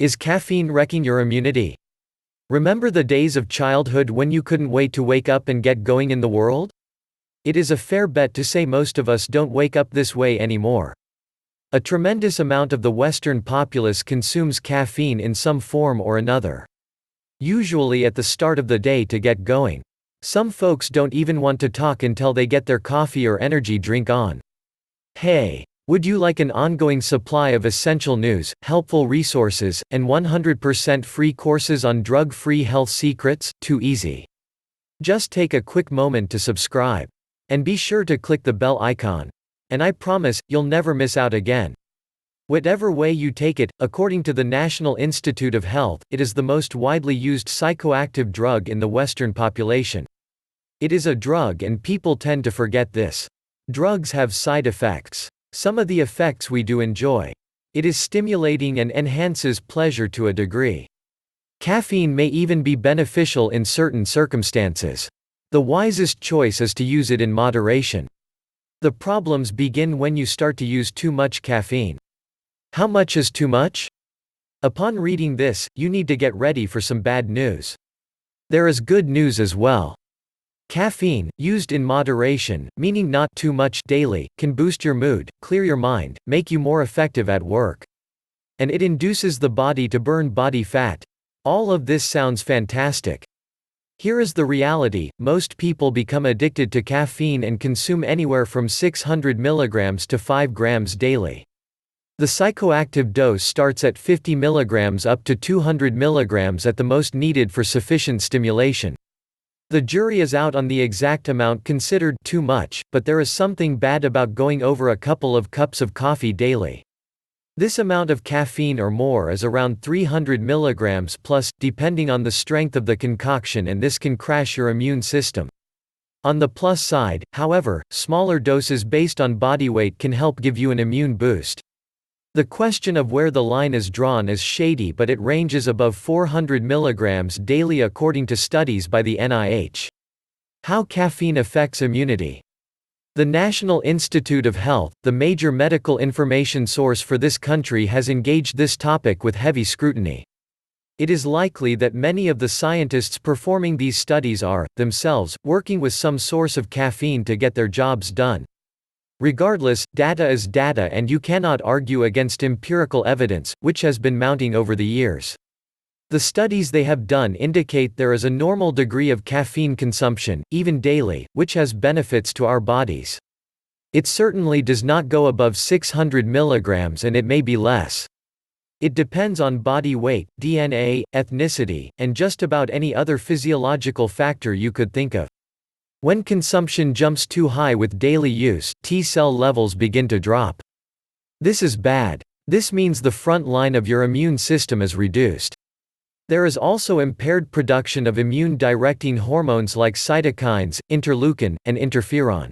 Is caffeine wrecking your immunity? Remember the days of childhood when you couldn't wait to wake up and get going in the world? It is a fair bet to say most of us don't wake up this way anymore. A tremendous amount of the Western populace consumes caffeine in some form or another. Usually at the start of the day to get going. Some folks don't even want to talk until they get their coffee or energy drink on. Hey! Would you like an ongoing supply of essential news, helpful resources, and 100% free courses on drug-free health secrets? Too easy. Just take a quick moment to subscribe. And be sure to click the bell icon. And I promise, you'll never miss out again. Whatever way you take it, according to the National Institute of Health, it is the most widely used psychoactive drug in the Western population. It is a drug and people tend to forget this. Drugs have side effects. Some of the effects we do enjoy. It is stimulating and enhances pleasure to a degree. Caffeine may even be beneficial in certain circumstances. The wisest choice is to use it in moderation. The problems begin when you start to use too much caffeine. How much is too much? Upon reading this, you need to get ready for some bad news. There is good news as well. Caffeine, used in moderation, meaning not too much daily, can boost your mood, clear your mind, make you more effective at work. And it induces the body to burn body fat. All of this sounds fantastic. Here is the reality: most people become addicted to caffeine and consume anywhere from 600 milligrams to 5 grams daily. The psychoactive dose starts at 50 milligrams up to 200 milligrams at the most needed for sufficient stimulation. The jury is out on the exact amount considered too much, but there is something bad about going over a couple of cups of coffee daily. This amount of caffeine or more is around 300 milligrams plus, depending on the strength of the concoction, and this can crash your immune system. On the plus side, however, smaller doses based on body weight can help give you an immune boost. The question of where the line is drawn is shady, but it ranges above 400 milligrams daily according to studies by the NIH. How caffeine affects immunity. The National Institute of Health, the major medical information source for this country, has engaged this topic with heavy scrutiny. It is likely that many of the scientists performing these studies are, themselves, working with some source of caffeine to get their jobs done. Regardless, data is data and you cannot argue against empirical evidence, which has been mounting over the years. The studies they have done indicate there is a normal degree of caffeine consumption, even daily, which has benefits to our bodies. It certainly does not go above 600 milligrams and it may be less. It depends on body weight, DNA, ethnicity, and just about any other physiological factor you could think of. When consumption jumps too high with daily use, T-cell levels begin to drop. This is bad. This means the front line of your immune system is reduced. There is also impaired production of immune-directing hormones like cytokines, interleukin, and interferon.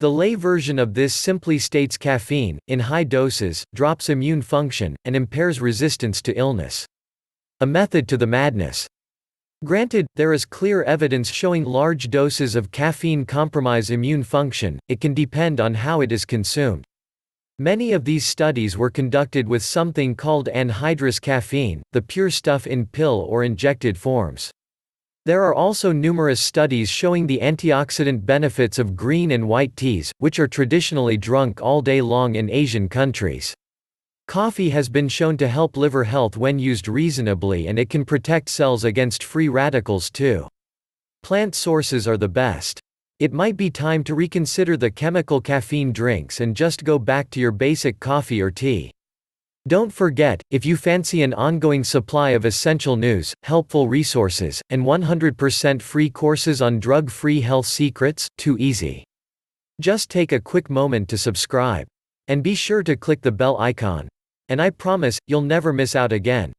The lay version of this simply states caffeine, in high doses, drops immune function, and impairs resistance to illness. A method to the madness. Granted, there is clear evidence showing large doses of caffeine compromise immune function. It can depend on how it is consumed. Many of these studies were conducted with something called anhydrous caffeine, the pure stuff in pill or injected forms. There are also numerous studies showing the antioxidant benefits of green and white teas, which are traditionally drunk all day long in Asian countries. Coffee has been shown to help liver health when used reasonably, and it can protect cells against free radicals too. Plant sources are the best. It might be time to reconsider the chemical caffeine drinks and just go back to your basic coffee or tea. Don't forget, if you fancy an ongoing supply of essential news, helpful resources, and 100% free courses on drug-free health secrets, too easy. Just take a quick moment to subscribe. And be sure to click the bell icon. And I promise, you'll never miss out again.